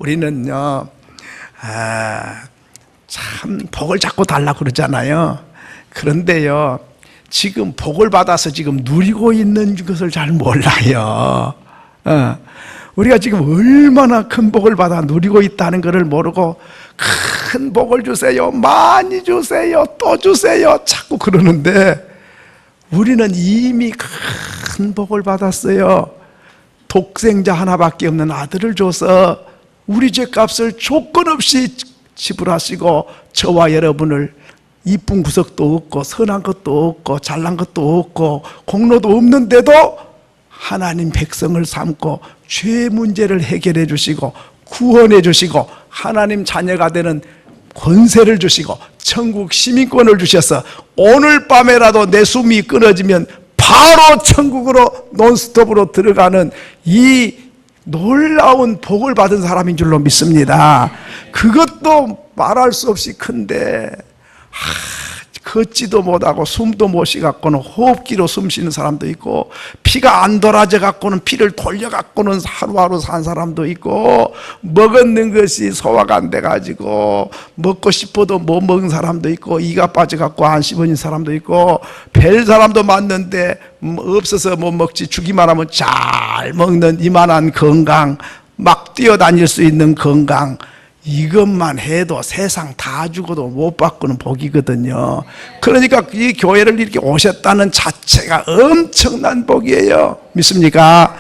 우리는요, 참 복을 자꾸 달라고 그러잖아요. 그런데요, 지금 복을 받아서 지금 누리고 있는 것을 잘 몰라요. 우리가 지금 얼마나 큰 복을 받아 누리고 있다는 것을 모르고 큰 복을 주세요, 많이 주세요, 또 주세요 자꾸 그러는데, 우리는 이미 큰 복을 받았어요. 독생자 하나밖에 없는 아들을 줘서 우리 죄값을 조건 없이 지불하시고, 저와 여러분을 이쁜 구석도 없고 선한 것도 없고 잘난 것도 없고 공로도 없는데도 하나님 백성을 삼고 죄 문제를 해결해 주시고 구원해 주시고 하나님 자녀가 되는 권세를 주시고 천국 시민권을 주셔서 오늘 밤에라도 내 숨이 끊어지면 바로 천국으로 논스톱으로 들어가는 이 놀라운 복을 받은 사람인 줄로 믿습니다. 그것도 말할 수 없이 큰데, 걷지도 못하고 숨도 못 쉬갖고는 호흡기로 숨 쉬는 사람도 있고, 피가 안 돌아져 갖고는 피를 돌려 갖고는 하루하루 산 사람도 있고, 먹었는 것이 소화가 안 돼 가지고 먹고 싶어도 못 먹은 사람도 있고, 이가 빠져 갖고 안 씹어진 사람도 있고, 별 사람도 많는데 없어서 못 먹지 주기만 하면 잘 먹는 이만한 건강, 막 뛰어다닐 수 있는 건강, 이것만 해도 세상 다 주고도 못 바꾸는 복이거든요. 그러니까 이 교회를 이렇게 오셨다는 자체가 엄청난 복이에요. 믿습니까?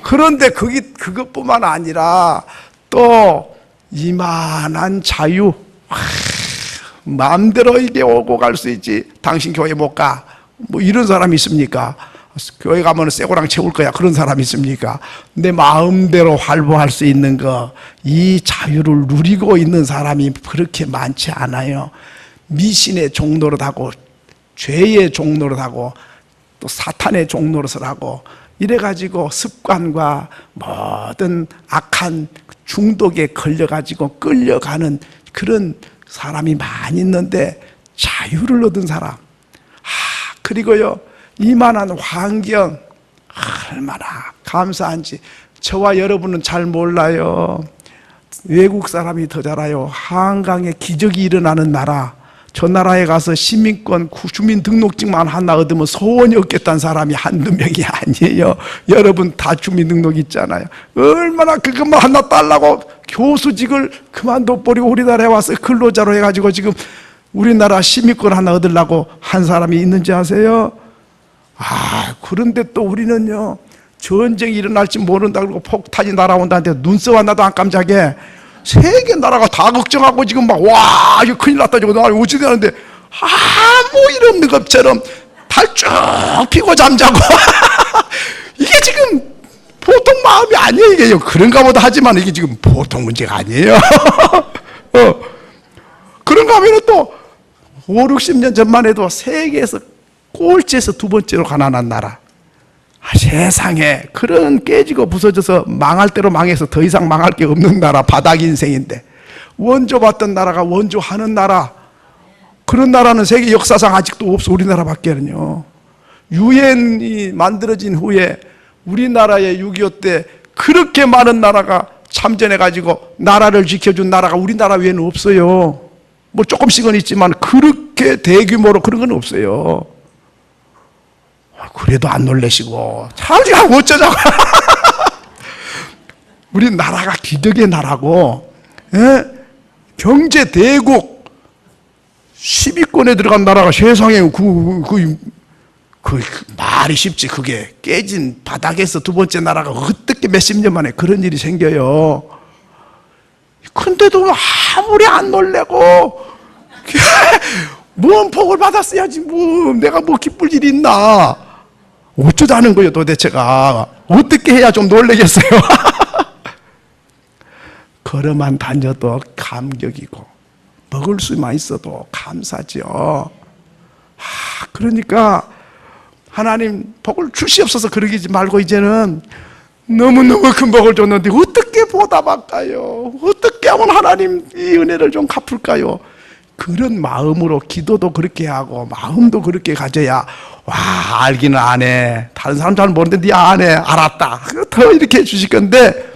그런데 그것뿐만 아니라 또 이만한 자유, 마음대로 이게 오고 갈 수 있지. 당신 교회 못 가, 뭐 이런 사람이 있습니까? 교회 가면 쇠고랑 채울 거야, 그런 사람이 있습니까? 내 마음대로 활보할 수 있는 거, 이 자유를 누리고 있는 사람이 그렇게 많지 않아요. 미신의 종노릇하고 죄의 종노릇하고 또 사탄의 종노릇을 하고 이래가지고 습관과 모든 악한 중독에 걸려가지고 끌려가는 그런 사람이 많이 있는데, 자유를 얻은 사람, 그리고요 이만한 환경 얼마나 감사한지 저와 여러분은 잘 몰라요. 외국 사람이 더 잘 알아요. 한강에 기적이 일어나는 나라, 저 나라에 가서 시민권, 주민등록증만 하나 얻으면 소원이 없겠다는 사람이 한두 명이 아니에요. 여러분 다 주민등록 있잖아요. 얼마나 그것만 하나 달라고 교수직을 그만둬버리고 우리나라에 와서 근로자로 해가지고 지금 우리나라 시민권 하나 얻으려고 한 사람이 있는지 아세요? 그런데 또 우리는요, 전쟁이 일어날지 모른다 그러고 폭탄이 날아온다는데 눈썹 하나도 안 깜짝해. 세계 나라가 다 걱정하고 지금 막, 와, 이거 큰일 났다, 저거 나 어찌 되는데, 아무 일 없는 것처럼 달 쭉 피고 잠자고. 이게 지금 보통 마음이 아니에요, 이게요. 그런가 보다 하지만 이게 지금 보통 문제가 아니에요. 그런가 하면 또 5, 60년 전만 해도 세계에서 꼴찌에서 두 번째로 가난한 나라, 세상에 그런 깨지고 부서져서 망할 대로 망해서 더 이상 망할 게 없는 나라, 바닥 인생인데 원조 받던 나라가 원조하는 나라, 그런 나라는 세계 역사상 아직도 없어. 우리나라밖에는요. 유엔이 만들어진 후에 우리나라의 6.25 때 그렇게 많은 나라가 참전해가지고 나라를 지켜준 나라가 우리나라 외에는 없어요. 뭐 조금씩은 있지만 그렇게 대규모로 그런 건 없어요. 그래도 안 놀라시고 참 어쩌자고. 우리 나라가 기적의 나라고, 경제 대국 10위권에 들어간 나라가 세상에 말이 쉽지. 그게 깨진 바닥에서 두 번째 나라가 어떻게 몇십 년 만에 그런 일이 생겨요. 근데도 아무리 안 놀래고 뭔 복을 받았어야지 뭐 내가 뭐 기쁠 일이 있나. 어쩌자는 거예요 도대체가. 어떻게 해야 좀 놀래겠어요. 걸어만 다녀도 감격이고 먹을 수만 있어도 감사죠. 그러니까 하나님 복을 주시옵소서 그러기지 말고 이제는 너무너무 큰 복을 줬는데 어떻게 보답할까요? 어떻게 하면 하나님 이 은혜를 좀 갚을까요? 그런 마음으로 기도도 그렇게 하고 마음도 그렇게 가져야, 와, 알기는 안 해. 다른 사람 잘 모르는데 네 안 해. 알았다. 더 이렇게 해주실 건데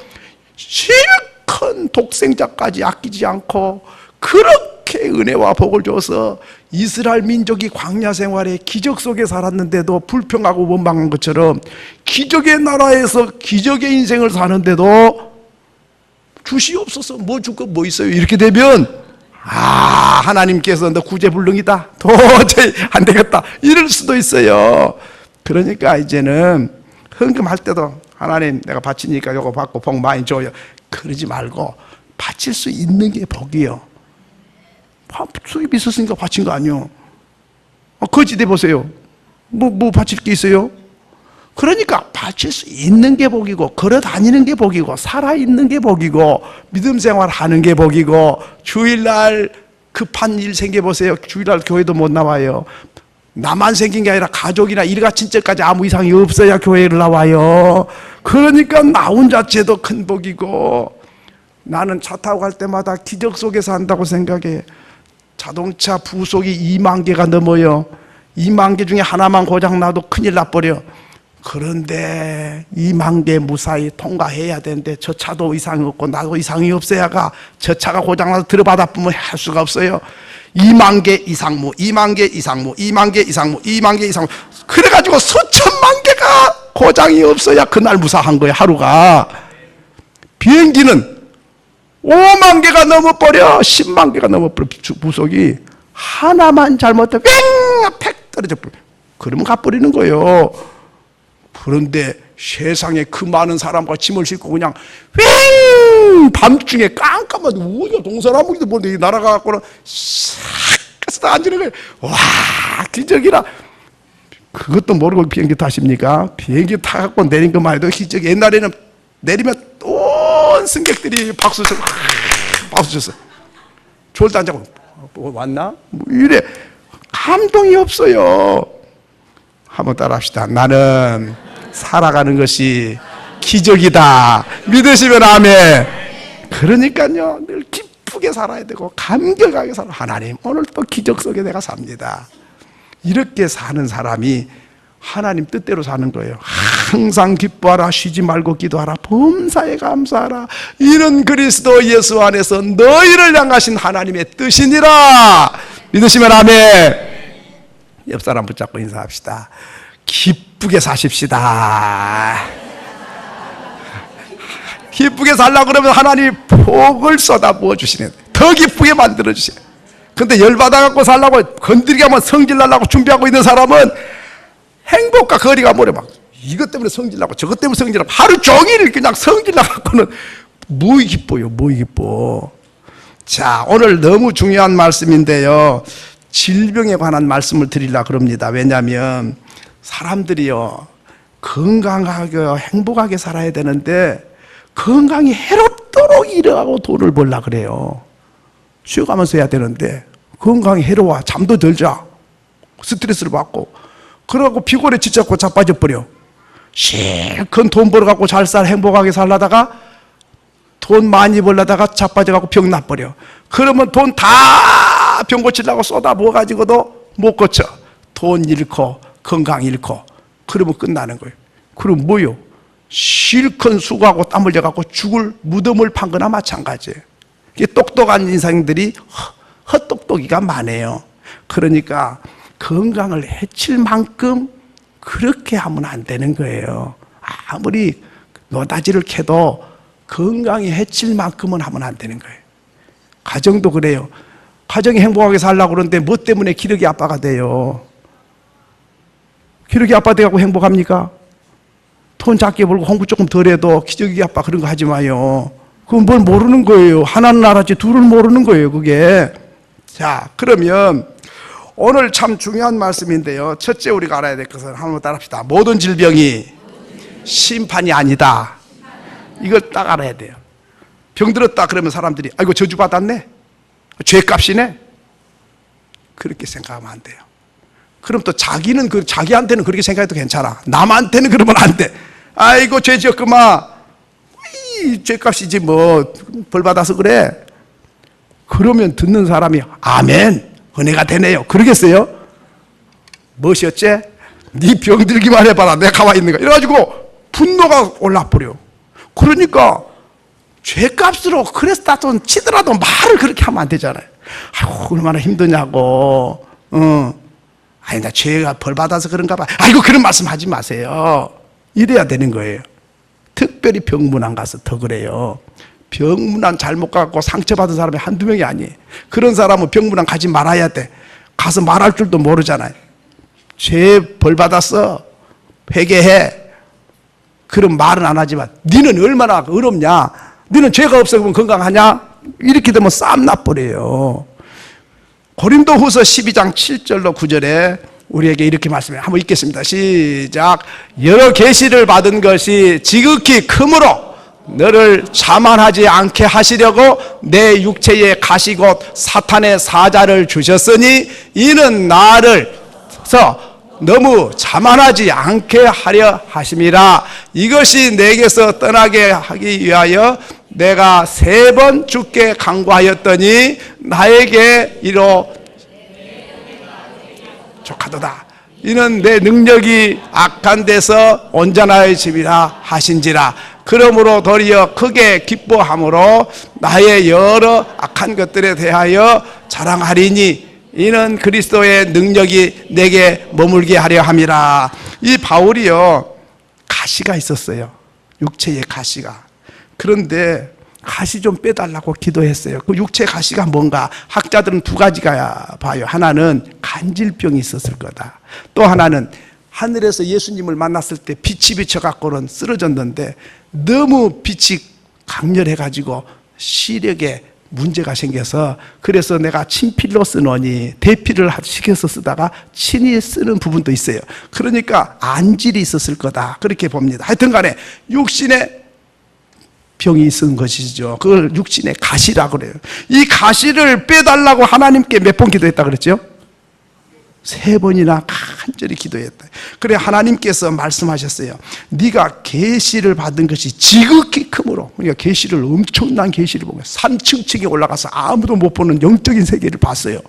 실컷 독생자까지 아끼지 않고 그렇게 은혜와 복을 줘서 이스라엘 민족이 광야 생활에 기적 속에 살았는데도 불평하고 원망한 것처럼 기적의 나라에서 기적의 인생을 사는데도 주시옵소서, 뭐 줄 거 뭐 있어요? 이렇게 되면 하나님께서 너 구제불능이다, 도저히 안 되겠다, 이럴 수도 있어요. 그러니까 이제는 헌금할 때도 하나님 내가 바치니까 이거 받고 복 많이 줘요, 그러지 말고 바칠 수 있는 게 복이요. 수입이 있었으니까 바친 거 아니요. 거짓대 보세요. 뭐 바칠 게 있어요? 그러니까 바칠 수 있는 게 복이고, 걸어 다니는 게 복이고, 살아있는 게 복이고, 믿음 생활하는 게 복이고, 주일날 급한 일 생겨보세요. 주일날 교회도 못 나와요. 나만 생긴 게 아니라 가족이나 일가 친척까지 아무 이상이 없어야 교회를 나와요. 그러니까 나온 자체도 큰 복이고, 나는 차 타고 갈 때마다 기적 속에서 한다고 생각해. 자동차 부속이 2만 개가 넘어요. 2만 개 중에 하나만 고장나도 큰일 나버려. 그런데 2만 개 무사히 통과해야 되는데 저 차도 이상이 없고 나도 이상이 없어야가 저 차가 고장나서 들어받아 보면 할 수가 없어요. 2만 개 이상무, 2만 개 이상무, 2만 개 이상무, 2만 개 이상무, 그래가지고 수천만 개가 고장이 없어야 그날 무사한 거예요, 하루가. 비행기는 5만 개가 넘어버려, 10만 개가 넘어버려. 부속이 하나만 잘못하면 팩 떨어져 버려. 그러면 가버리는 거예요. 그런데 세상에 그 많은 사람과 짐을 싣고 그냥 밤중에 깜깜한 우리가 동서남북이도 보는데 날아가갖고는 싹 가서 다 앉는 거예요. 와, 기적이라. 그것도 모르고 비행기 타십니까? 비행기 타갖고 내린 것만 해도 기적. 옛날에는 내리면 온 승객들이 박수 쳤어. 졸도 안 자고 왔나? 뭐 이래. 감동이 없어요. 한번 따라합시다. 나는 살아가는 것이 기적이다. 믿으시면 아멘. 그러니까요, 늘 기쁘게 살아야 되고 감격하게 살아. 하나님, 오늘 또 기적 속에 내가 삽니다. 이렇게 사는 사람이 하나님 뜻대로 사는 거예요. 항상 기뻐하라, 쉬지 말고 기도하라, 범사에 감사하라. 이는 그리스도 예수 안에서 너희를 향하신 하나님의 뜻이니라. 믿으시면 아멘. 옆 사람 붙잡고 인사합시다. 기쁘게 사십시다. 기쁘게 살려고 그러면 하나님이 복을 쏟아부어 주시네. 더 기쁘게 만들어 주시네. 근데 열받아갖고 살려고 건드리게 하면 성질나려고 준비하고 있는 사람은 행복과 거리가 멀어. 막 이것 때문에 성질나고 저것 때문에 성질나고 하루 종일 그냥 성질나갖고는 뭐 기뻐요, 뭐 기뻐. 자, 오늘 너무 중요한 말씀인데요, 질병에 관한 말씀을 드리려고 그럽니다. 왜냐하면 사람들이요, 건강하게 행복하게 살아야 되는데 건강이 해롭도록 일하고 돈을 벌려고 그래요. 쉬어가면서 해야 되는데 건강이 해로워. 잠도 덜 자, 스트레스를 받고, 그러고 피곤해 지쳤고 자빠져버려. 실컷 돈 벌어갖고 잘 행복하게 살다가 돈 많이 벌려다가 자빠져갖고 병 나버려. 그러면 돈 다 병 고치려고 쏟아부어가지고도 못 고쳐. 돈 잃고 건강 잃고 그러면 끝나는 거예요. 그럼 뭐요? 실컷 수고하고 땀 흘려갖고 죽을 무덤을 판 거나 마찬가지예요. 똑똑한 인생들이 헛똑똑이가 많아요. 그러니까 건강을 해칠 만큼 그렇게 하면 안 되는 거예요. 아무리 노다지를 캐도 건강이 해칠 만큼은 하면 안 되는 거예요. 가정도 그래요. 가정이 행복하게 살려고 그러는데 뭐 때문에 기러기 아빠가 돼요? 기러기 아빠 돼갖고 행복합니까? 돈 작게 벌고 공부 조금 덜해도 기저귀 아빠 그런 거 하지 마요. 그건 뭘 모르는 거예요. 하나는 알았지 둘을 모르는 거예요, 그게. 자, 그러면 오늘 참 중요한 말씀인데요, 첫째 우리가 알아야 될 것은 한번 따라합시다. 모든 질병이 심판이 아니다. 이걸 딱 알아야 돼요. 병 들었다 그러면 사람들이 아이고 저주받았네, 죄값이네, 그렇게 생각하면 안 돼요. 그럼 또 자기는 자기한테는 그렇게 생각해도 괜찮아. 남한테는 그러면 안 돼. 아이고 죄 지었구만, 죄값이지 뭐, 벌 받아서 그래. 그러면 듣는 사람이 아멘, 은혜가 되네요, 그러겠어요? 무엇이었지? 네 병들기만 해봐라, 내가 가만히 있는 거야. 이래가지고 분노가 올라버려. 그러니까 죄값으로 그랬다 치더라도 말을 그렇게 하면 안 되잖아요. 아이고, 얼마나 힘드냐고. 아니, 나 죄가 벌 받아서 그런가 봐. 아이고, 그런 말씀 하지 마세요. 이래야 되는 거예요. 특별히 병문안 가서 더 그래요. 병문안 잘못 가고 상처받은 사람이 한두 명이 아니에요. 그런 사람은 병문안 가지 말아야 돼. 가서 말할 줄도 모르잖아요. 죄 벌 받았어. 회개해. 그런 말은 안 하지만 너는 얼마나 어렵냐. 너는 죄가 없어 그러면 건강하냐. 이렇게 되면 싸움 나버려요. 고린도후서 12장 7절로 9절에 우리에게 이렇게 말씀해요. 한번 읽겠습니다. 시작. 여러 계시를 받은 것이 지극히 크므로 너를 자만하지 않게 하시려고 내 육체에 가시 곧 사탄의 사자를 주셨으니 이는 나를 너무 자만하지 않게 하려 하심이라. 이것이 내게서 떠나게 하기 위하여 내가 3번 주께 간구하였더니 나에게 이로 족하도다. 이는 내 능력이 악한 데서 온전하여짐이라 하신지라. 그러므로 도리어 크게 기뻐함으로 나의 여러 악한 것들에 대하여 자랑하리니 이는 그리스도의 능력이 내게 머물게 하려 함이라. 이 바울이요, 가시가 있었어요. 육체의 가시가. 그런데 가시 좀 빼달라고 기도했어요. 그 육체 가시가 뭔가? 학자들은 2가지가 봐요. 하나는 간질병이 있었을 거다. 또 하나는 하늘에서 예수님을 만났을 때 빛이 비쳐갖고는 쓰러졌는데 너무 빛이 강렬해가지고 시력에 문제가 생겨서 그래서 내가 친필로 쓰노니 대필을 시켜서 쓰다가 친히 쓰는 부분도 있어요. 그러니까 안질이 있었을 거다. 그렇게 봅니다. 하여튼 간에 육신의 병이 있은 것이죠. 그걸 육신의 가시라고 그래요. 이 가시를 빼달라고 하나님께 몇 번 기도했다 그랬죠? 3번이나 간절히 기도했다. 그래 하나님께서 말씀하셨어요. 네가 계시를 받은 것이 지극히 크므로. 그러니까 계시를, 엄청난 계시를 보고 산층층에 올라가서 아무도 못 보는 영적인 세계를 봤어요.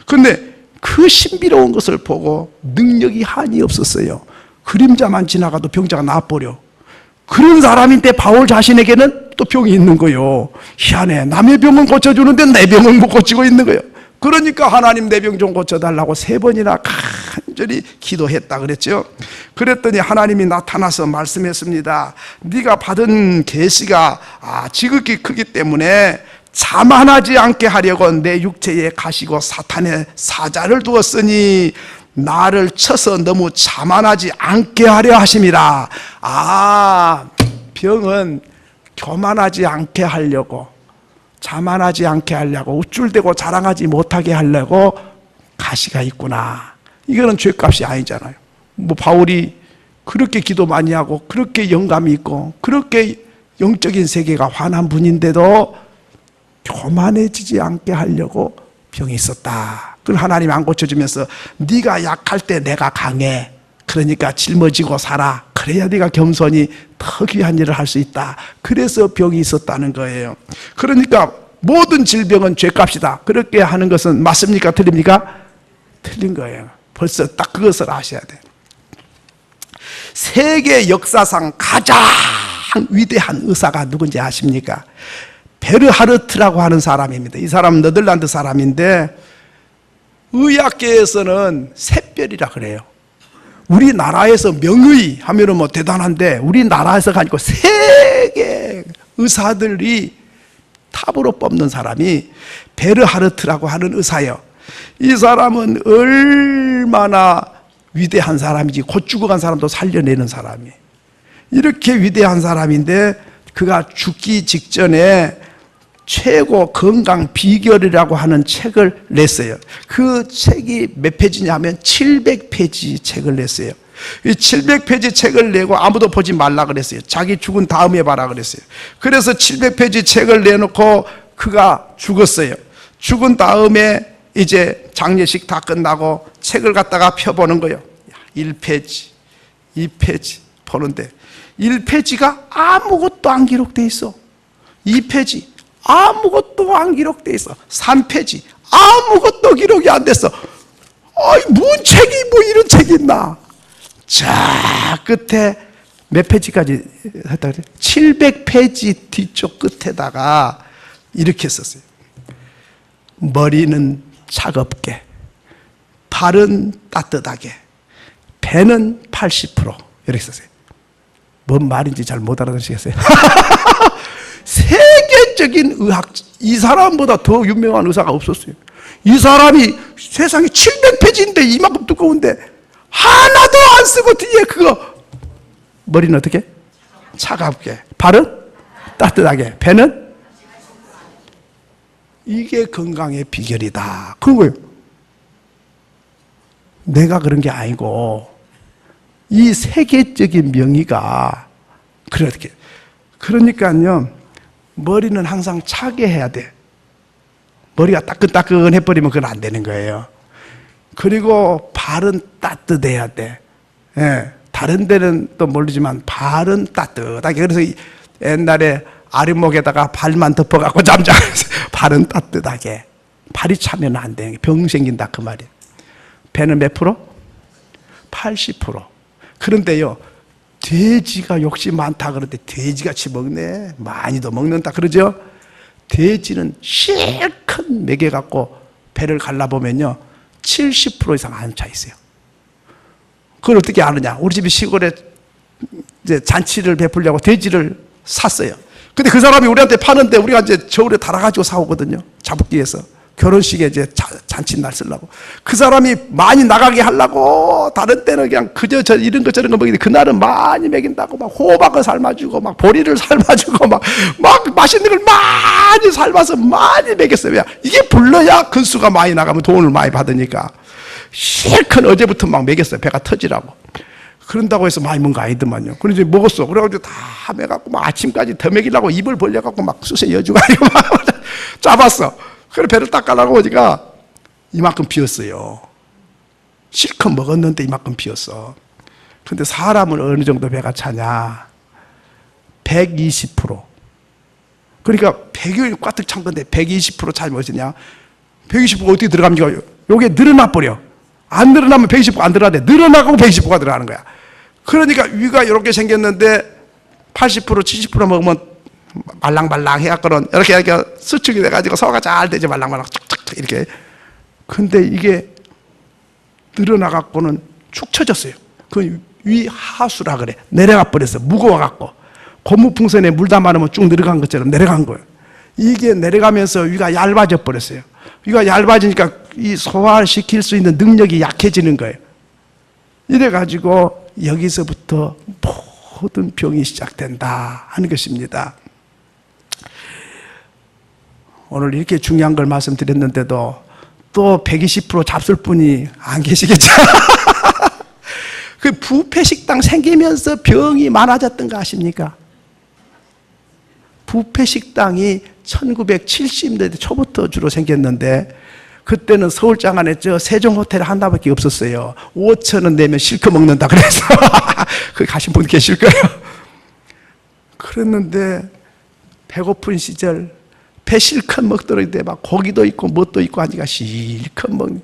그런데 그 신비로운 것을 보고 능력이 한이 없었어요. 그림자만 지나가도 병자가 나아버려. 그런 사람인데 바울 자신에게는 또 병이 있는 거예요. 희한해. 남의 병은 고쳐주는데 내 병은 못 고치고 있는 거예요. 그러니까 하나님 내 병 좀 고쳐달라고 3번이나 간절히 기도했다 그랬죠. 그랬더니 하나님이 나타나서 말씀했습니다. 네가 받은 계시가 지극히 크기 때문에 자만하지 않게 하려고 내 육체에 가시고 사탄의 사자를 두었으니 나를 쳐서 너무 자만하지 않게 하려 하심이라. 병은 교만하지 않게 하려고, 자만하지 않게 하려고, 우쭐대고 자랑하지 못하게 하려고 가시가 있구나. 이거는 죄값이 아니잖아요. 뭐 바울이 그렇게 기도 많이 하고 그렇게 영감이 있고 그렇게 영적인 세계가 환한 분인데도 교만해지지 않게 하려고 병이 있었다. 그걸 하나님이 안 고쳐주면서 네가 약할 때 내가 강해. 그러니까 짊어지고 살아. 그래야 네가 겸손히 더 귀한 일을 할 수 있다. 그래서 병이 있었다는 거예요. 그러니까 모든 질병은 죄값이다. 그렇게 하는 것은 맞습니까? 틀립니까? 틀린 거예요. 벌써 딱 그것을 아셔야 돼요. 세계 역사상 가장 위대한 의사가 누군지 아십니까? 베르하르트라고 하는 사람입니다. 이 사람은 네덜란드 사람인데 의학계에서는 샛별이라 그래요. 우리나라에서 명의 하면은 뭐 대단한데 우리나라에서가 아니고 세계 의사들이 탑으로 뽑는 사람이 베르하르트라고 하는 의사예요. 이 사람은 얼마나 위대한 사람이지. 곧 죽어간 사람도 살려내는 사람이에요. 이렇게 위대한 사람인데 그가 죽기 직전에 최고 건강 비결이라고 하는 책을 냈어요. 그 책이 몇 페이지냐면 700페이지 책을 냈어요. 이 700페이지 책을 내고 아무도 보지 말라 그랬어요. 자기 죽은 다음에 봐라 그랬어요. 그래서 700페이지 책을 내놓고 그가 죽었어요. 죽은 다음에 이제 장례식 다 끝나고 책을 갖다가 펴보는 거예요. 1페이지, 2페이지 보는데 1페이지가 아무것도 안 기록돼 있어. 2페이지 아무것도 안 기록돼 있어. 3페이지 아무것도 기록이 안 됐어. 뭔 책이 뭐 이런 책이 있나. 자 끝에 몇 페이지까지 했다 그래? 700페이지 뒤쪽 끝에다가 이렇게 썼어요. 머리는 차갑게, 발은 따뜻하게, 배는 80% 이렇게 썼어요. 뭔 말인지 잘 못 알아듣으시겠어요? 세계적인 의학, 이 사람보다 더 유명한 의사가 없었어요. 이 사람이 세상에 700페이지인데 이만큼 두꺼운데 하나도 안 쓰고 뒤에 그거, 머리는 어떻게? 차갑게, 발은 따뜻하게, 배는? 이게 건강의 비결이다. 그런 거예요. 내가 그런 게 아니고 이 세계적인 명의가 그렇게. 그러니까요, 머리는 항상 차게 해야 돼. 머리가 따끈따끈 해버리면 그건 안 되는 거예요. 그리고 발은 따뜻해야 돼. 예, 다른 데는 또 모르지만 발은 따뜻하게. 그래서 옛날에 아랫목에다가 발만 덮어갖고 잠자면서 발은 따뜻하게. 발이 차면 안 돼. 병 생긴다 그 말이에요. 배는 몇 프로? 80%. 그런데요, 돼지가 욕심 많다 그러는데 돼지같이 먹네. 많이도 먹는다 그러죠. 돼지는 실컷 먹여갖고 배를 갈라보면요 70% 이상 안 차 있어요. 그걸 어떻게 아느냐? 우리 집이 시골에 이제 잔치를 베풀려고 돼지를 샀어요. 근데 그 사람이 우리한테 파는데 우리가 이제 저울에 달아가지고 사오거든요. 잡기에서. 결혼식에 이제 잔칫날 쓰려고. 그 사람이 많이 나가게 하려고 다른 때는 그냥 그저 이런 거 저런 거 먹이는데 그날은 많이 먹인다고 막 호박을 삶아주고 막 보리를 삶아주고 막 맛있는 걸 많이 삶아서 많이 먹였어요. 이게 불러야 근수가 많이 나가면 돈을 많이 받으니까. 실컷 어제부터 막 먹였어요. 배가 터지라고. 그런다고 해서 많이 먹은 거 아니더만요. 그래서 이제 먹었어. 그래가지고 다 먹여갖고 막 아침까지 더 먹이려고 입을 벌려갖고 막 쑤세 여주가지고 막 잡았어. 그래 배를 딱 깔라고 보니까 이만큼 비었어요. 실컷 먹었는데 이만큼 비었어. 근데 사람은 어느 정도 배가 차냐? 120%. 그러니까 100이 꽉 찬 건데 120% 차면 어쩌냐? 120%가 어떻게 들어갑니까? 요게 늘어나 버려. 안 늘어나면 120%가 안 들어가는데 늘어나고 120%가 들어가는 거야. 그러니까 위가 이렇게 생겼는데 80% 70% 먹으면 말랑말랑 해갖고는 이렇게 수축이 돼가지고 소화가 잘 되지. 말랑말랑 툭툭툭 이렇게. 근데 이게 늘어나갖고는 축 처졌어요. 그 위 하수라 그래. 내려가 버렸어. 무거워갖고 고무풍선에 물 담아놓으면 쭉 내려간 것처럼 내려간 거예요. 이게 내려가면서 위가 얇아져 버렸어요. 위가 얇아지니까 이 소화시킬 수 있는 능력이 약해지는 거예요. 이래가지고 여기서부터 모든 병이 시작된다 하는 것입니다. 오늘 이렇게 중요한 걸 말씀드렸는데도 또 120% 잡술 분이 안 계시겠죠? 그 뷔페 식당 생기면서 병이 많아졌던 거 아십니까? 뷔페 식당이 1970년대 초부터 주로 생겼는데 그때는 서울 장안에 저 세종호텔 하나밖에 없었어요. 5,000원 내면 실컷 먹는다 그래서 거기 가신 분 계실 거예요. 그랬는데 배고픈 시절 배 실컷 먹더라도 막 고기도 있고 뭣도 있고 하니까 실컷 먹는.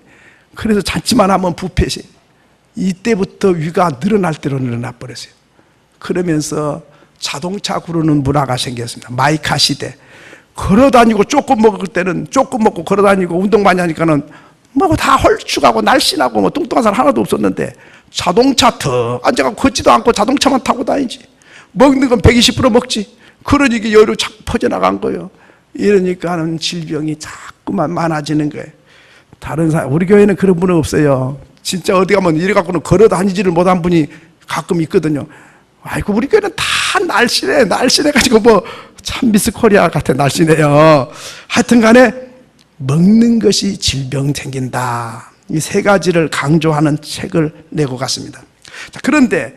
그래서 잔치만 하면 뷔페시. 이때부터 위가 늘어날 대로 늘어나 버렸어요. 그러면서 자동차 구르는 문화가 생겼습니다. 마이카 시대. 걸어다니고 조금 먹을 때는 조금 먹고 걸어다니고 운동 많이 하니까는 뭐 다 헐쭉하고 날씬하고 뭐 뚱뚱한 사람 하나도 없었는데 자동차 턱 앉아가고 걷지도 않고 자동차만 타고 다니지. 먹는 건 120% 먹지. 그러니 이게 여기로 자꾸 퍼져나간 거예요. 이러니까 하는 질병이 자꾸만 많아지는 거예요. 다른 사람, 우리 교회는 그런 분은 없어요. 진짜 어디 가면 이래 갖고는 걸어 다니지를 못한 분이 가끔 있거든요. 아이고, 우리 교회는 다 날씬해. 날씬해가지고 뭐 참 미스 코리아 같은 날씬해요. 하여튼 간에 먹는 것이 질병 생긴다. 이 세 가지를 강조하는 책을 내고 갔습니다. 자, 그런데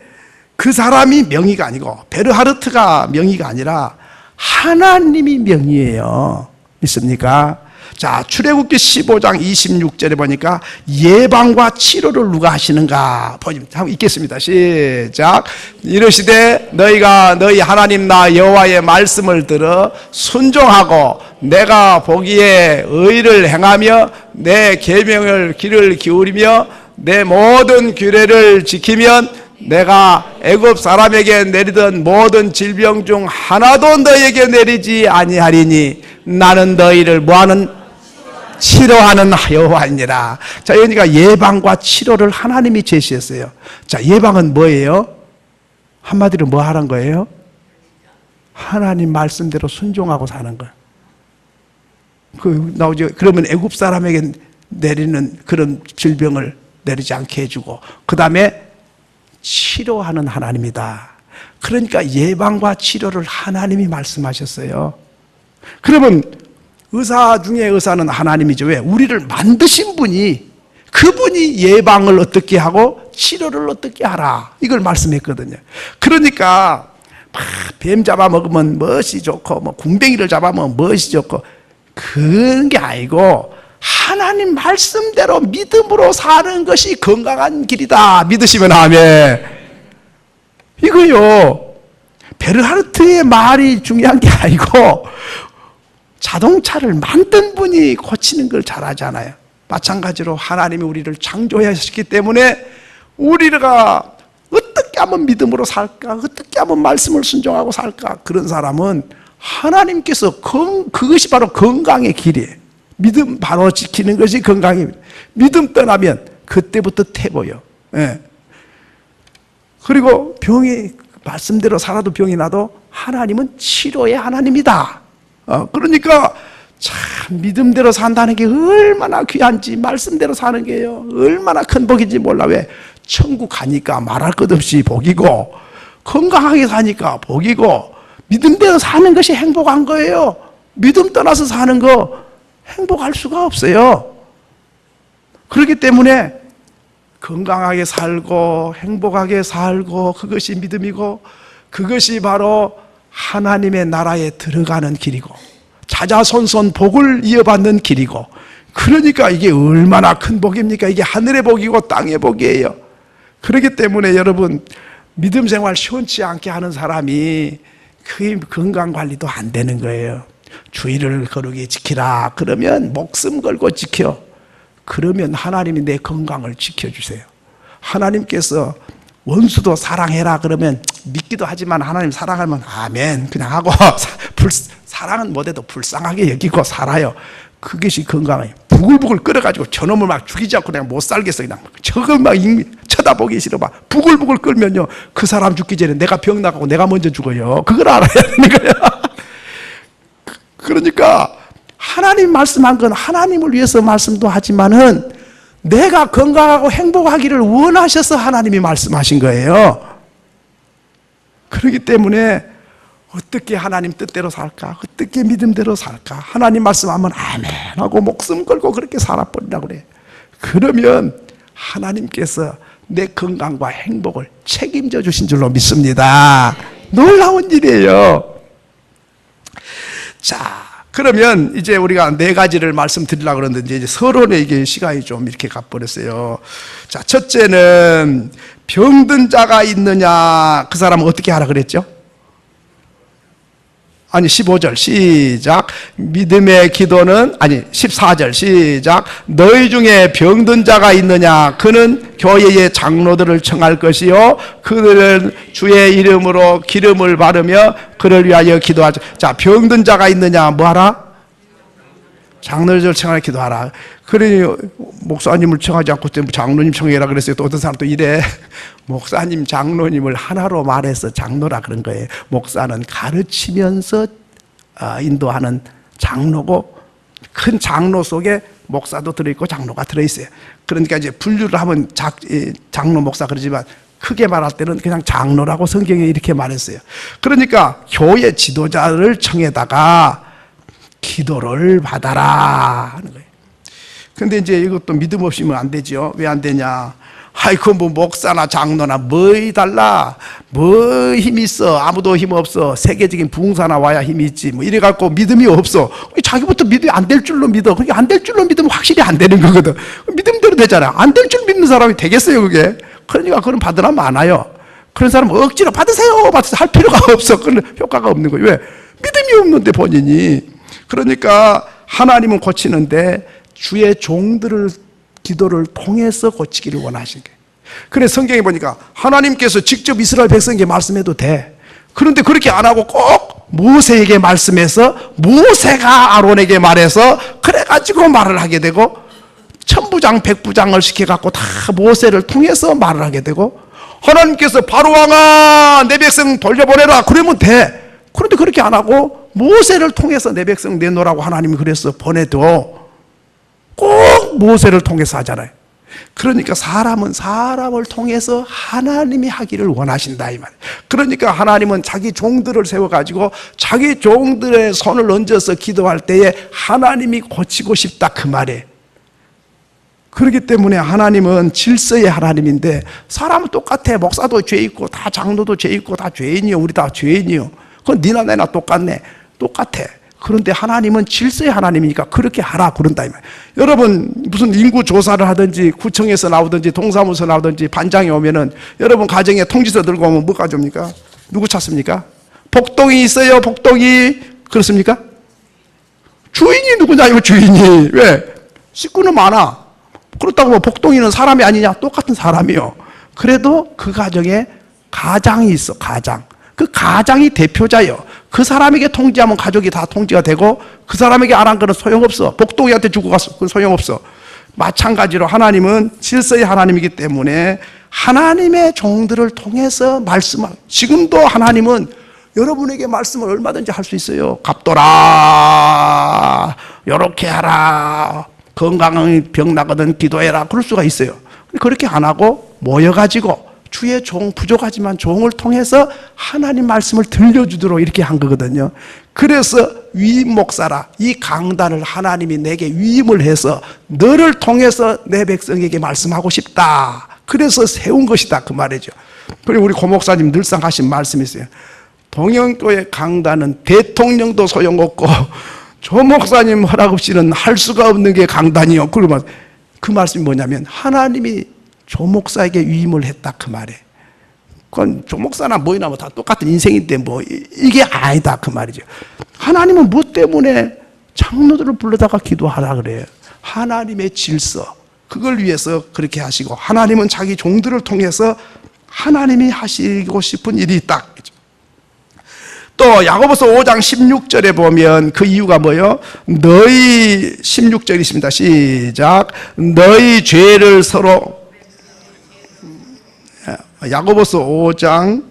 그 사람이 명의가 아니고 베르하르트가 명의가 아니라 하나님이 명의예요. 믿습니까? 자, 출애굽기 15장 26절에 보니까 예방과 치료를 누가 하시는가? 한번 읽겠습니다. 시작. 이르시되 너희가 너희 하나님 나 여호와의 말씀을 들어 순종하고 내가 보기에 의를 행하며 내 계명을 귀를 기울이며 내 모든 규례를 지키면 내가 애굽 사람에게 내리던 모든 질병 중 하나도 너희에게 내리지 아니하리니 나는 너희를 뭐하는? 치료하는 여호와니라. 자, 그러니까 예방과 치료를 하나님이 제시했어요. 자, 예방은 뭐예요? 한마디로 뭐 하는 거예요? 하나님 말씀대로 순종하고 사는 거예요. 나오죠. 그러면 애굽 사람에게 내리는 그런 질병을 내리지 않게 해주고, 그 다음에 치료하는 하나님이다. 그러니까 예방과 치료를 하나님이 말씀하셨어요. 그러면 의사 중에 의사는 하나님이죠. 왜? 우리를 만드신 분이, 그분이 예방을 어떻게 하고 치료를 어떻게 하라, 이걸 말씀했거든요. 그러니까 뱀 잡아먹으면 멋이 좋고 뭐 궁뎅이를 잡아먹으면 멋이 좋고 그런 게 아니고, 하나님 말씀대로 믿음으로 사는 것이 건강한 길이다. 믿으시면 아멘. 이거요, 베르하르트의 말이 중요한 게 아니고 자동차를 만든 분이 고치는 걸 잘하잖아요. 마찬가지로 하나님이 우리를 창조하셨기 때문에 우리가 어떻게 하면 믿음으로 살까, 어떻게 하면 말씀을 순종하고 살까, 그런 사람은 하나님께서 그것이 바로 건강의 길이에요. 믿음 바로 지키는 것이 건강입니다. 믿음 떠나면 그때부터 태보요. 예. 그리고 병이 말씀대로 살아도 병이 나도 하나님은 치료의 하나님이다. 그러니까 참 믿음대로 산다는 게 얼마나 귀한지, 말씀대로 사는 게요 얼마나 큰 복인지 몰라. 왜? 천국 가니까 말할 것 없이 복이고, 건강하게 사니까 복이고, 믿음대로 사는 것이 행복한 거예요. 믿음 떠나서 사는 거 행복할 수가 없어요. 그렇기 때문에 건강하게 살고 행복하게 살고, 그것이 믿음이고, 그것이 바로 하나님의 나라에 들어가는 길이고, 자자손손 복을 이어받는 길이고, 그러니까 이게 얼마나 큰 복입니까? 이게 하늘의 복이고 땅의 복이에요. 그렇기 때문에 여러분, 믿음 생활 시원치 않게 하는 사람이 그 건강관리도 안 되는 거예요. 주의를 거룩히 지키라 그러면 목숨 걸고 지켜. 그러면 하나님이 내 건강을 지켜주세요. 하나님께서 원수도 사랑해라 그러면 믿기도 하지만 하나님 사랑하면 아멘 그냥 하고 사랑은 못해도 불쌍하게 여기고 살아요. 그것이 건강해요. 부글부글 끓여가지고 저놈을 막 죽이지 않고 그냥 못 살겠어. 그냥 저걸 막 쳐다보기 싫어. 막 부글부글 끓면요 그 사람 죽기 전에 내가 병 나가고 내가 먼저 죽어요. 그걸 알아야 되는 거예요. 그러니까 하나님 말씀한 건 하나님을 위해서 말씀도 하지만은 내가 건강하고 행복하기를 원하셔서 하나님이 말씀하신 거예요. 그렇기 때문에 어떻게 하나님 뜻대로 살까? 어떻게 믿음대로 살까? 하나님 말씀하면 아멘 하고 목숨 걸고 그렇게 살아버리라고 그래. 그러면 하나님께서 내 건강과 행복을 책임져 주신 줄로 믿습니다. 놀라운 일이에요. 자, 그러면 이제 우리가 네 가지를 말씀드리려고 그러는데 이제 서론에 이게 시간이 좀 이렇게 가버렸어요. 자, 첫째는 병든 자가 있느냐, 그 사람은 어떻게 하라 그랬죠? 아니 15절 시작. 믿음의 기도는, 아니 14절 시작. 너희 중에 병든 자가 있느냐, 그는 교회의 장로들을 청할 것이요 그들은 주의 이름으로 기름을 바르며 그를 위하여 기도하자. 자, 병든 자가 있느냐 뭐하라? 장로들 청하여 기도하라. 그러니 목사님을 청하지 않고 장로님 청해라 그랬어요. 또 어떤 사람 또 이래. 목사님 장로님을 하나로 말해서 장로라 그런 거예요. 목사는 가르치면서 인도하는 장로고, 큰 장로 속에 목사도 들어있고 장로가 들어있어요. 그러니까 이제 분류를 하면 장로 목사 그러지만 크게 말할 때는 그냥 장로라고 성경에 이렇게 말했어요. 그러니까 교회 지도자를 청해다가 기도를 받아라 하는 거예요. 근데 이제 이것도 믿음 없이면 안 되죠. 왜 안 되냐? 아이고 뭐 목사나 장로나 뭐이 달라, 뭐 힘이 있어? 아무도 힘 없어. 세계적인 부흥사나 와야 힘이 있지. 뭐 이래갖고 믿음이 없어. 자기부터 믿음이 안 될 줄로 믿어. 그게 안 될 줄로 믿으면 확실히 안 되는 거거든. 믿음대로 되잖아. 안 될 줄 믿는 사람이 되겠어요 그게? 그러니까 그런 받으나 많아요. 그런 사람은 억지로 받으세요 할 필요가 없어. 그런 효과가 없는 거예요. 왜? 믿음이 없는데 본인이. 그러니까 하나님은 고치는데 주의 종들을 기도를 통해서 고치기를 원하신 거예요. 그래 성경에 보니까 하나님께서 직접 이스라엘 백성에게 말씀해도 돼. 그런데 그렇게 안 하고 꼭 모세에게 말씀해서 모세가 아론에게 말해서 그래가지고 말을 하게 되고 천부장 백부장을 시켜갖고 다 모세를 통해서 말을 하게 되고 하나님께서 바로왕아 내 백성 돌려보내라 그러면 돼. 그런데 그렇게 안 하고 모세를 통해서 내 백성 내놓으라고 하나님이 그래서 보내도 꼭 모세를 통해서 하잖아요. 그러니까 사람은 사람을 통해서 하나님이 하기를 원하신다 이 말이에요. 그러니까 하나님은 자기 종들을 세워가지고 자기 종들의 손을 얹어서 기도할 때에 하나님이 고치고 싶다 그 말이에요. 그렇기 때문에 하나님은 질서의 하나님인데 사람은 똑같아. 목사도 죄 있고 다 장로도 죄 있고 다 죄인이요. 우리 다 죄인이요. 그건 니나 내나 똑같네. 똑같아. 그런데 하나님은 질서의 하나님이니까 그렇게 하라 그런다 이 말이에요. 여러분 무슨 인구 조사를 하든지 구청에서 나오든지 동사무소 나오든지 반장이 오면은 여러분 가정에 통지서 들고 오면 뭐 가져옵니까? 누구 찾습니까? 복동이 있어요. 복동이 그렇습니까? 주인이 누구냐요? 주인이. 왜? 식구는 많아. 그렇다고 뭐 복동이는 사람이 아니냐? 똑같은 사람이요. 그래도 그 가정에 가장이 있어. 가장. 그 가장이 대표자요. 그 사람에게 통지하면 가족이 다 통지가 되고 그 사람에게 안 한 거는 소용없어. 복동이한테 주고 갔어. 그건 소용없어. 마찬가지로 하나님은 질서의 하나님이기 때문에 하나님의 종들을 통해서 말씀을 지금도 하나님은 여러분에게 말씀을 얼마든지 할 수 있어요. 갚도라 요렇게 하라 건강한 병 나거든 기도해라 그럴 수가 있어요. 그렇게 안 하고 모여가지고 주의 종 부족하지만 종을 통해서 하나님 말씀을 들려주도록 이렇게 한 거거든요. 그래서 위임 목사라 이 강단을 하나님이 내게 위임을 해서 너를 통해서 내 백성에게 말씀하고 싶다. 그래서 세운 것이다 그 말이죠. 그리고 우리 고 목사님 늘상 하신 말씀이 있어요. 동영교회 강단은 대통령도 소용없고 조 목사님 허락 없이는 할 수가 없는 게 강단이요. 그러면 그 말씀이 뭐냐면 하나님이 조 목사에게 위임을 했다 그 말이에요. 그건 조 목사나 뭐이나 뭐 다 똑같은 인생인데 뭐 이게 아니다 그 말이죠. 하나님은 뭐 때문에 장로들을 불러다가 기도하라 그래요. 하나님의 질서 그걸 위해서 그렇게 하시고 하나님은 자기 종들을 통해서 하나님이 하시고 싶은 일이 있다. 또 야고보서 5장 16절에 보면 그 이유가 뭐예요? 너희 16절이 있습니다. 시작. 너희 죄를 서로 야고보서 5장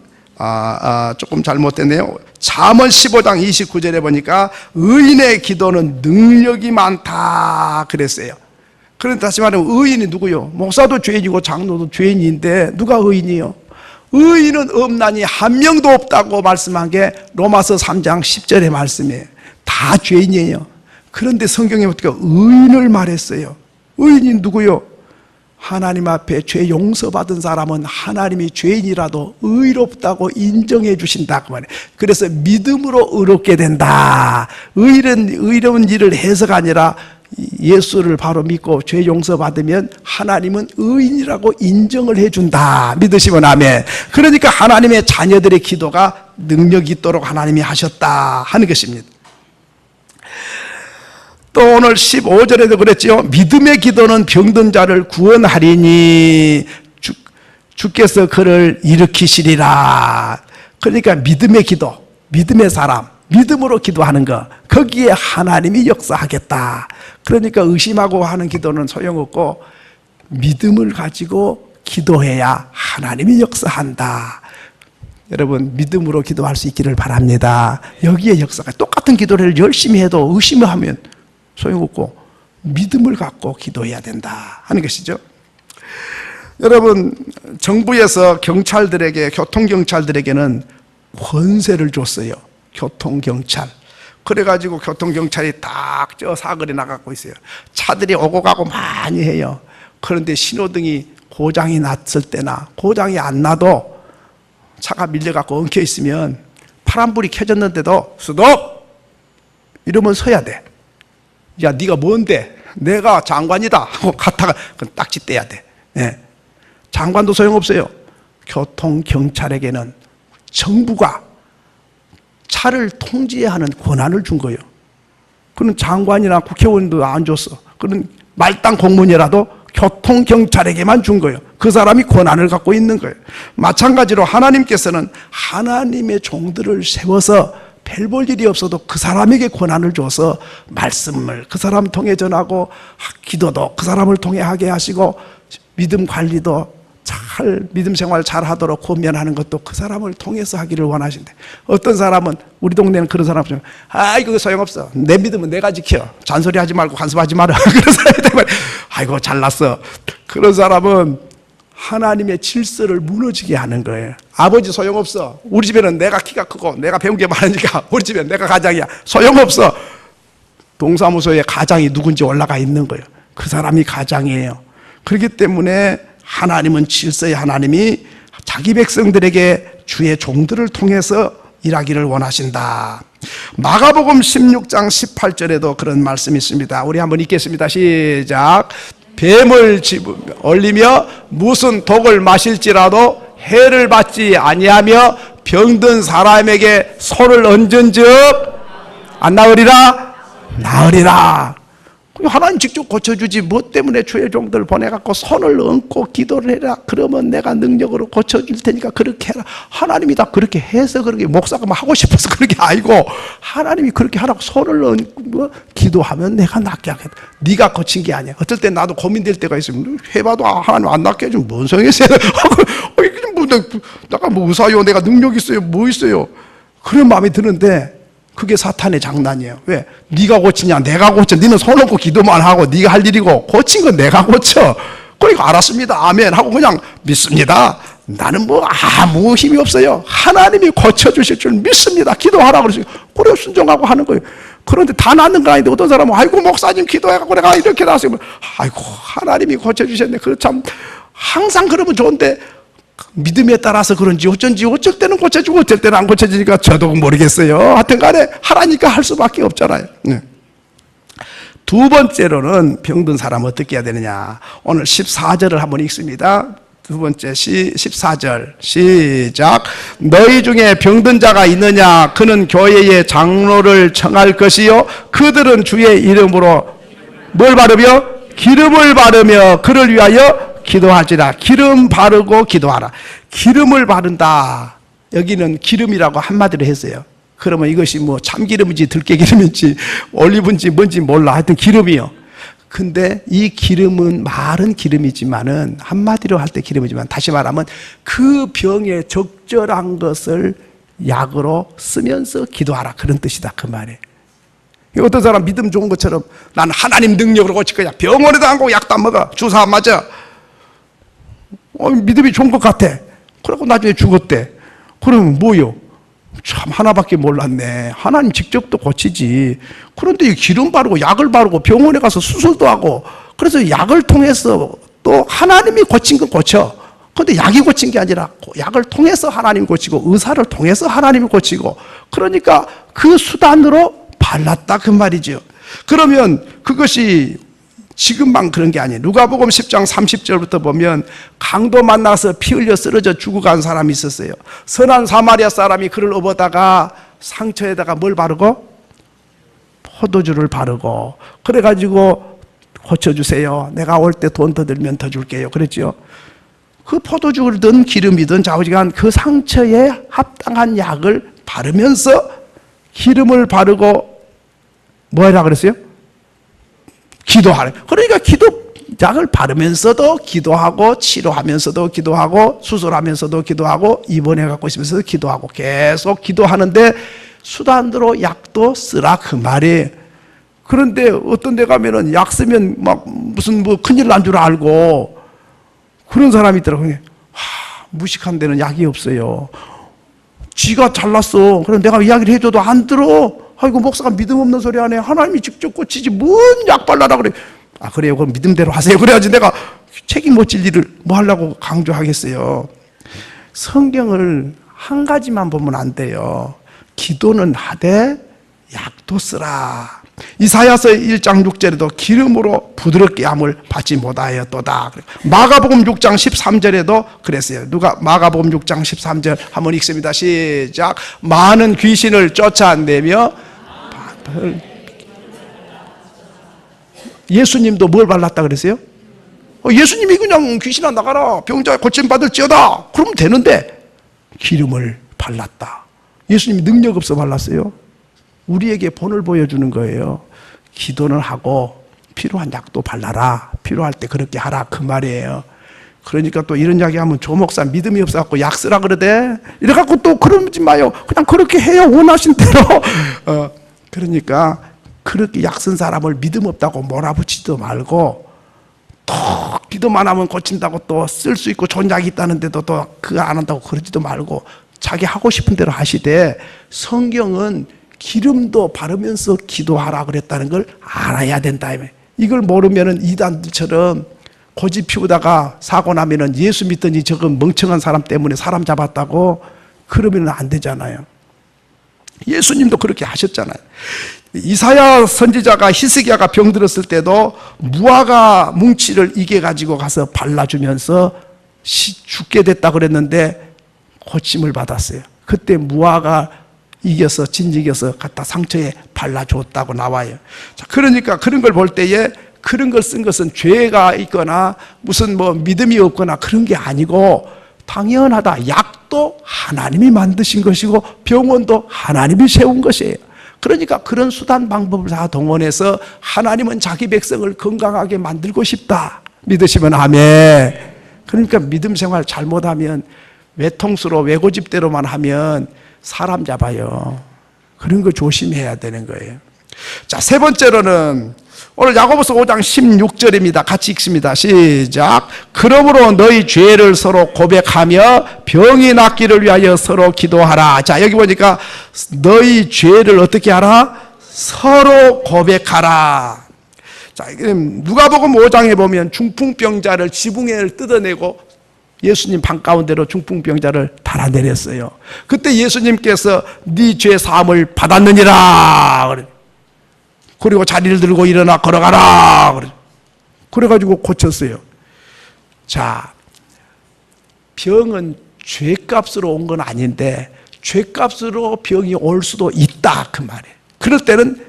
조금 잘못됐네요. 잠언 15장 29절에 보니까 의인의 기도는 능력이 많다 그랬어요. 그런데 다시 말하면 의인이 누구요? 목사도 죄인이고 장로도 죄인인데 누가 의인이요? 의인은 없나니 한 명도 없다고 말씀한 게 로마서 3장 10절의 말씀이에요. 다 죄인이에요. 그런데 성경에 어떻게 의인을 말했어요. 의인이 누구요? 하나님 앞에 죄 용서받은 사람은 하나님이 죄인이라도 의롭다고 인정해 주신다 그 말이에요. 그래서 믿음으로 의롭게 된다. 의로운 일을 해서가 아니라 예수를 바로 믿고 죄 용서받으면 하나님은 의인이라고 인정을 해준다. 믿으시면 아멘. 그러니까 하나님의 자녀들의 기도가 능력이 있도록 하나님이 하셨다 하는 것입니다. 또 오늘 15절에도 그랬죠. 믿음의 기도는 병든 자를 구원하리니 주께서 그를 일으키시리라. 그러니까 믿음의 기도, 믿음의 사람, 믿음으로 기도하는 거 거기에 하나님이 역사하겠다. 그러니까 의심하고 하는 기도는 소용없고 믿음을 가지고 기도해야 하나님이 역사한다. 여러분 믿음으로 기도할 수 있기를 바랍니다. 여기에 역사가 똑같은 기도를 열심히 해도 의심하면 소용없고 믿음을 갖고 기도해야 된다 하는 것이죠. 여러분 정부에서 경찰들에게 교통경찰들에게는 권세를 줬어요. 교통경찰. 그래가지고 교통경찰이 딱 저 사거리 나가고 있어요. 차들이 오고 가고 많이 해요. 그런데 신호등이 고장이 났을 때나 고장이 안 나도 차가 밀려갖고 엉켜 있으면 파란불이 켜졌는데도 스톱! 이러면 서야 돼. 야 네가 뭔데? 내가 장관이다 하고 갔다가 딱지 떼야 돼. 네. 장관도 소용없어요. 교통경찰에게는 정부가 차를 통제해야 하는 권한을 준 거예요. 그런 장관이나 국회의원도 안 줬어. 그런 말단 공무원이라도 교통경찰에게만 준 거예요. 그 사람이 권한을 갖고 있는 거예요. 마찬가지로 하나님께서는 하나님의 종들을 세워서 별 볼 일이 없어도 그 사람에게 권한을 줘서 말씀을 그 사람 통해 전하고, 기도도 그 사람을 통해 하게 하시고, 믿음 관리도 믿음 생활 잘 하도록 권면하는 것도 그 사람을 통해서 하기를 원하신대. 어떤 사람은, 우리 동네는 그런 사람 중에, 이거 소용없어. 내 믿음은 내가 지켜. 잔소리 하지 말고 간섭하지 마라. 그런 사람이 되면, 아이고, 잘났어. 그런 사람은 하나님의 질서를 무너지게 하는 거예요. 아버지 소용없어. 우리 집에는 내가 키가 크고 내가 배운 게 많으니까 우리 집엔 내가 가장이야. 소용없어. 동사무소에 가장이 누군지 올라가 있는 거예요. 그 사람이 가장이에요. 그렇기 때문에 하나님은 질서의 하나님이 자기 백성들에게 주의 종들을 통해서 일하기를 원하신다. 마가복음 16장 18절에도 그런 말씀이 있습니다. 우리 한번 읽겠습니다. 시작. 뱀을 올리며 무슨 독을 마실지라도 해를 받지 아니하며 병든 사람에게 손을 얹은즉 안 나으리라? 나으리라. 하나님 직접 고쳐주지 뭐 때문에 주의 종들 보내갖고 손을 얹고 기도를 해라. 그러면 내가 능력으로 고쳐줄 테니까 그렇게 해라. 하나님이 다 그렇게 해서 그렇게 목사가 막 하고 싶어서 그런 게 아니고 하나님이 그렇게 하라고 손을 얹고 기도하면 내가 낫게 하겠다. 네가 고친 게 아니야. 어떨 때 나도 고민될 때가 있으면 해봐도 하나님 안 낫게 해주면 뭔 소용이 있어요. 내가 뭐 의사요, 내가 능력 있어요, 뭐 있어요. 그런 마음이 드는데 그게 사탄의 장난이에요. 왜? 네가 고치냐? 내가 고쳐. 너는 손 얹고 기도만 하고 네가 할 일이고 고친 건 내가 고쳐. 그러니까 알았습니다. 아멘 하고 그냥 믿습니다. 나는 뭐 아무 힘이 없어요. 하나님이 고쳐주실 줄 믿습니다. 기도하라고 그러시고 그래 순종하고 하는 거예요. 그런데 다 낫는 거 아닌데 어떤 사람은 아이고 목사님 기도해갖고 내가 이렇게 나왔어요. 아이고 하나님이 고쳐주셨네. 그 참 항상 그러면 좋은데 믿음에 따라서 그런지 어쩐지 어쩔 때는 고쳐주고 어쩔 때는 안 고쳐지니까 저도 모르겠어요. 하여튼 간에 하라니까 할 수밖에 없잖아요. 네. 두 번째로는 병든 사람 어떻게 해야 되느냐. 오늘 14절을 한번 읽습니다. 두 번째 14절 시작. 너희 중에 병든 자가 있느냐? 그는 교회의 장로를 청할 것이요 그들은 주의 이름으로 뭘 바르며? 기름을 바르며 그를 위하여 기도하지라. 기름 바르고 기도하라. 기름을 바른다. 여기는 기름이라고 한마디로 했어요. 그러면 이것이 뭐 참기름인지 들깨기름인지 올리브인지 뭔지 몰라. 하여튼 기름이요. 근데 이 기름은 마른 기름이지만은 한마디로 할 때 기름이지만 다시 말하면 그 병에 적절한 것을 약으로 쓰면서 기도하라. 그런 뜻이다. 그 말이에요. 어떤 사람 믿음 좋은 것처럼 난 하나님 능력으로 고칠 거야. 병원에도 안 가고 약도 안 먹어. 주사 안 맞아. 믿음이 좋은 것 같아. 그러고 나중에 죽었대. 그러면 뭐요? 참 하나밖에 몰랐네. 하나님 직접 또 고치지. 그런데 이 기름 바르고 약을 바르고 병원에 가서 수술도 하고 그래서 약을 통해서 또 하나님이 고친 건 고쳐. 그런데 약이 고친 게 아니라 약을 통해서 하나님이 고치고 의사를 통해서 하나님이 고치고 그러니까 그 수단으로 발랐다 그 말이죠. 그러면 그것이 지금만 그런 게 아니에요. 누가복음 10장 30절부터 보면 강도 만나서 피 흘려 쓰러져 죽어간 사람이 있었어요. 선한 사마리아 사람이 그를 업어다가 상처에다가 뭘 바르고? 포도주를 바르고 그래가지고 고쳐주세요. 내가 올 때 돈 더 들면 더 줄게요. 그랬죠. 그 포도주든 기름이든 좌우지간 그 상처에 합당한 약을 바르면서 기름을 바르고 뭐 해라 그랬어요? 기도하래. 그러니까 약을 바르면서도 기도하고 치료하면서도 기도하고 수술하면서도 기도하고 입원해 갖고 있으면서도 기도하고 계속 기도하는데 수단으로 약도 쓰라 그 말이에요. 그런데 어떤 데 가면은 약 쓰면 막 무슨 뭐 큰일 난 줄 알고 그런 사람이 있더라고요. 무식한 데는 약이 없어요. 쥐가 잘났어. 그럼 내가 이야기를 해줘도 안 들어. 아이고 목사가 믿음 없는 소리 하네. 하나님이 직접 고치지 뭔 약 발라라 그래. 그래요. 그럼 믿음대로 하세요. 그래야지 내가 책임 못 질 일을 뭐 하려고 강조하겠어요. 성경을 한 가지만 보면 안 돼요. 기도는 하되 약도 쓰라. 이사야서 1장 6절에도 기름으로 부드럽게 함을 받지 못하였도다. 마가복음 6장 13절에도 그랬어요. 마가복음 6장 13절 한번 읽습니다. 시작. 많은 귀신을 쫓아내며 예수님도 뭘 발랐다 그랬어요? 예수님이 그냥 귀신아 나가라, 병자 고침받을지어다 그러면 되는데 기름을 발랐다. 예수님이 능력 없어 발랐어요? 우리에게 본을 보여주는 거예요. 기도는 하고 필요한 약도 발라라, 필요할 때 그렇게 하라, 그 말이에요. 그러니까 또 이런 이야기하면 조 목사 믿음이 없어갖고 약 쓰라 그러대, 이래갖고 또 그러지 마요. 그냥 그렇게 해요, 원하신 대로. 그러니까 그렇게 약 쓴 사람을 믿음 없다고 몰아붙이지도 말고, 또 기도만 하면 고친다고 또 쓸 수 있고 좋은 약이 있다는데도 또 그거 안 한다고 그러지도 말고 자기 하고 싶은 대로 하시되, 성경은 기름도 바르면서 기도하라 그랬다는 걸 알아야 된다. 이걸 모르면은 이단들처럼 고집 피우다가 사고 나면은 예수 믿더니 저거 멍청한 사람 때문에 사람 잡았다고 그러면 안 되잖아요. 예수님도 그렇게 하셨잖아요. 이사야 선지자가 히스기야가 병들었을 때도 무화과 뭉치를 이겨가지고 가서 발라주면서 죽게 됐다 그랬는데 고침을 받았어요. 그때 무화과 이겨서 진직여서 갖다 상처에 발라줬다고 나와요. 자, 그러니까 그런 걸 볼 때에 그런 걸 쓴 것은 죄가 있거나 무슨 뭐 믿음이 없거나 그런 게 아니고, 당연하다. 약도 하나님이 만드신 것이고 병원도 하나님이 세운 것이에요. 그러니까 그런 수단 방법을 다 동원해서 하나님은 자기 백성을 건강하게 만들고 싶다. 믿으시면 아멘. 그러니까 믿음 생활 잘못하면 외통수로 외고집대로만 하면 사람 잡아요. 그런 거 조심해야 되는 거예요. 자, 세 번째로는 오늘 야고보서 5장 16절입니다. 같이 읽습니다. 시작. 그러므로 너희 죄를 서로 고백하며 병이 낫기를 위하여 서로 기도하라. 자, 여기 보니까 너희 죄를 어떻게 하라? 서로 고백하라. 자, 누가복음 5장에 보면 중풍병자를 지붕에 뜯어내고 예수님 방 가운데로 중풍병자를 달아내렸어요. 그때 예수님께서 네 죄 사함을 받았느니라. 그리고 자리를 들고 일어나 걸어가라. 그래가지고 고쳤어요. 자, 병은 죄값으로 온 건 아닌데 죄값으로 병이 올 수도 있다, 그 말이에요. 그럴 때는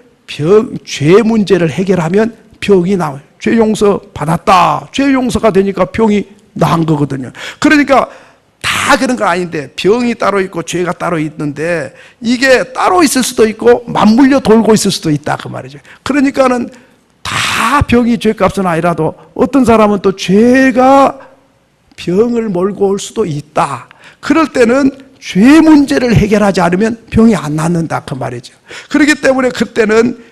죄 문제를 해결하면 병이 나와요. 죄 용서 받았다. 죄 용서가 되니까 병이 나은 거거든요. 그러니까 다 그런 건 아닌데 병이 따로 있고 죄가 따로 있는데 이게 따로 있을 수도 있고 맞물려 돌고 있을 수도 있다, 그 말이죠. 그러니까는 다 병이 죄값은 아니라도 어떤 사람은 또 죄가 병을 몰고 올 수도 있다. 그럴 때는 죄 문제를 해결하지 않으면 병이 안 낫는다, 그 말이죠. 그렇기 때문에 그때는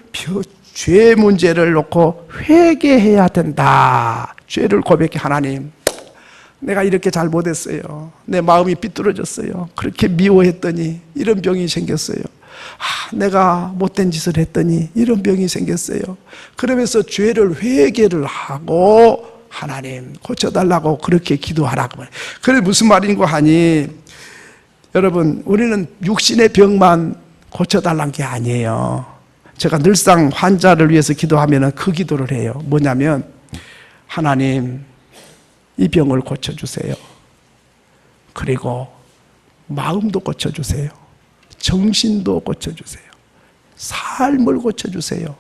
죄 문제를 놓고 회개해야 된다. 죄를 고백해. 하나님, 내가 이렇게 잘못했어요. 내 마음이 삐뚤어졌어요. 그렇게 미워했더니 이런 병이 생겼어요. 내가 못된 짓을 했더니 이런 병이 생겼어요. 그러면서 죄를 회개를 하고 하나님 고쳐달라고 그렇게 기도하라고 말해요. 그래 무슨 말인고 하니, 여러분, 우리는 육신의 병만 고쳐달라는 게 아니에요. 제가 늘상 환자를 위해서 기도하면 그 기도를 해요. 뭐냐면, 하나님, 이 병을 고쳐주세요. 그리고 마음도 고쳐주세요. 정신도 고쳐주세요. 삶을 고쳐주세요.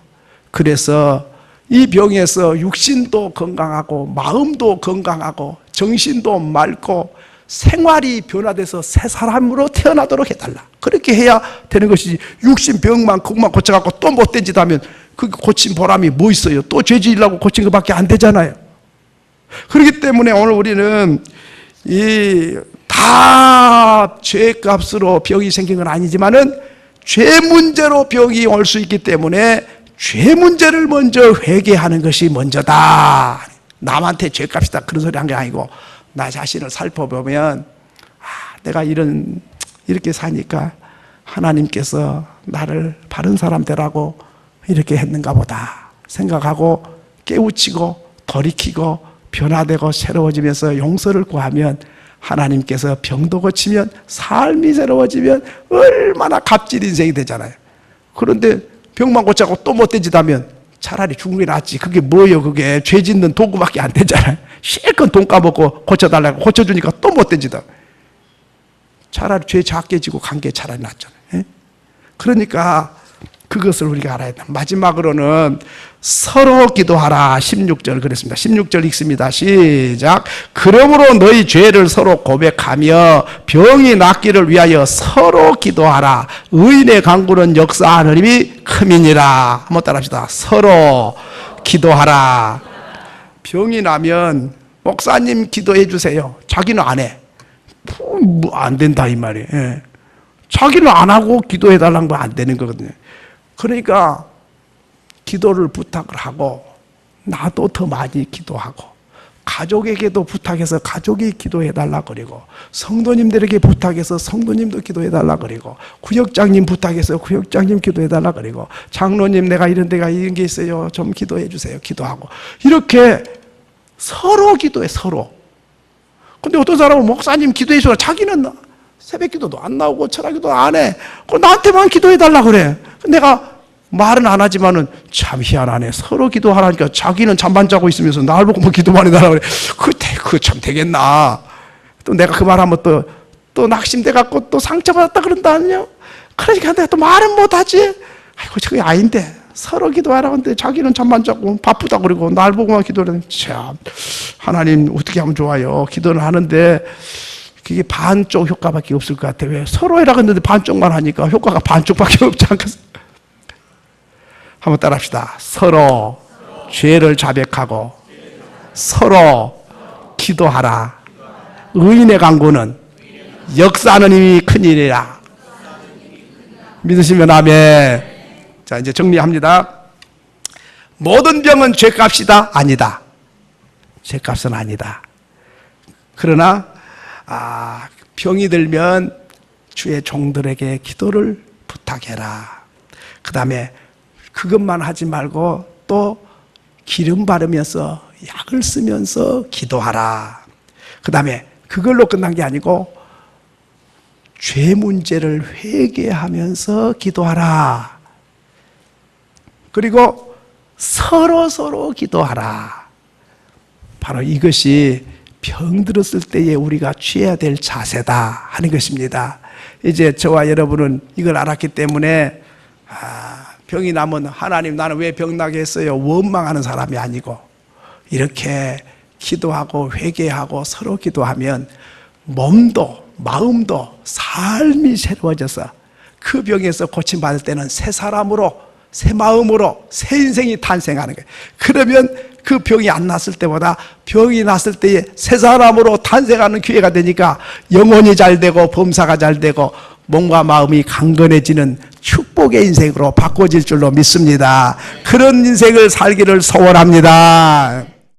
그래서 이 병에서 육신도 건강하고 마음도 건강하고 정신도 맑고 생활이 변화돼서 새 사람으로 태어나도록 해달라. 그렇게 해야 되는 것이지, 육신 병만 그것만 고쳐갖고 또 못된 짓 하면 그 고친 보람이 뭐 있어요? 또 죄 지으려고 고친 것밖에 안 되잖아요. 그렇기 때문에 오늘 우리는 다 죄값으로 병이 생긴 건 아니지만은 죄 문제로 병이 올 수 있기 때문에 죄 문제를 먼저 회개하는 것이 먼저다. 남한테 죄값이다 그런 소리 한 게 아니고, 나 자신을 살펴보면 내가 이렇게 사니까 하나님께서 나를 바른 사람 되라고 이렇게 했는가 보다 생각하고 깨우치고 돌이키고 변화되고 새로워지면서 용서를 구하면 하나님께서 병도 고치면 삶이 새로워지면 얼마나 값진 인생이 되잖아요. 그런데 병만 고치고 또 못된 짓 하면 차라리 죽는 게 낫지. 그게 뭐예요? 그게 죄 짓는 도구밖에 안 되잖아요. 실컷 돈 까먹고 고쳐달라고 고쳐주니까 또 못된 짓 하고. 차라리 죄 작게 지고 간 게 차라리 낫잖아요. 그러니까 그것을 우리가 알아야 된다. 마지막으로는 서로 기도하라. 16절 그랬습니다. 16절 읽습니다. 시작. 그러므로 너희 죄를 서로 고백하며 병이 낫기를 위하여 서로 기도하라. 의인의 간구는 역사하는 힘이 큼이니라. 한번 따라합시다. 서로 기도하라. 병이 나면 목사님 기도해 주세요. 자기는 안 해. 뭐 안 된다 이 말이에요. 예. 자기는 안 하고 기도해 달라는 건 안 되는 거거든요. 그러니까 기도를 부탁을 하고 나도 더 많이 기도하고 가족에게도 부탁해서 가족이 기도해 달라 그리고 성도님들에게 부탁해서 성도님도 기도해 달라 그리고 구역장님 부탁해서 구역장님 기도해 달라 그리고 장로님 내가 이런 데가 이런 게 있어요. 좀 기도해 주세요. 기도하고 이렇게 서로 기도해 서로. 근데 어떤 사람은 목사님 기도해 주라. 자기는 새벽 기도도 안 나오고 철학 기도 안 해. 그럼 나한테만 기도해 달라 그래. 내가 말은 안 하지만은 참 희한하네. 서로 기도하라니까 자기는 잠만 자고 있으면서 나를 보고 뭐 기도만 해달라 그래. 그거 참 되겠나. 또 내가 그 말하면 또 낙심돼 갖고 또 상처받았다 그런다냐. 그러니까 내가 또 말은 못하지. 아이고 저게 아닌데. 서로 기도하라고 하는데 자기는 잠만 자고 바쁘다 그러고 날 보고만 기도를 참 하나님 어떻게 하면 좋아요. 기도를 하는데 그게 반쪽 효과밖에 없을 것 같아요. 왜? 서로 해라 했는데 반쪽만 하니까 효과가 반쪽밖에 없지 않겠어요? 한번 따라합시다. 서로 죄를 자백하고 서로 기도하라. 의인의 간구는 역사하는 힘이 큰일이라. 믿으시면 아멘. 자, 이제 정리합니다. 모든 병은 죄값이다? 아니다. 죄값은 아니다. 그러나 병이 들면 주의 종들에게 기도를 부탁해라. 그 다음에 그것만 하지 말고 또 기름 바르면서 약을 쓰면서 기도하라. 그 다음에 그걸로 끝난 게 아니고 죄 문제를 회개하면서 기도하라. 그리고 서로 기도하라. 바로 이것이 병들었을 때에 우리가 취해야 될 자세다 하는 것입니다. 이제 저와 여러분은 이걸 알았기 때문에 병이 나면 하나님 나는 왜 병나게 했어요? 원망하는 사람이 아니고 이렇게 기도하고 회개하고 서로 기도하면 몸도 마음도 삶이 새로워져서 그 병에서 고침받을 때는 새 사람으로 새 마음으로 새 인생이 탄생하는 거예요. 그러면 그 병이 안 났을 때보다 병이 났을 때에 새 사람으로 탄생하는 기회가 되니까 영혼이 잘 되고 범사가 잘 되고 몸과 마음이 강건해지는 축복의 인생으로 바꿔질 줄로 믿습니다. 그런 인생을 살기를 소원합니다.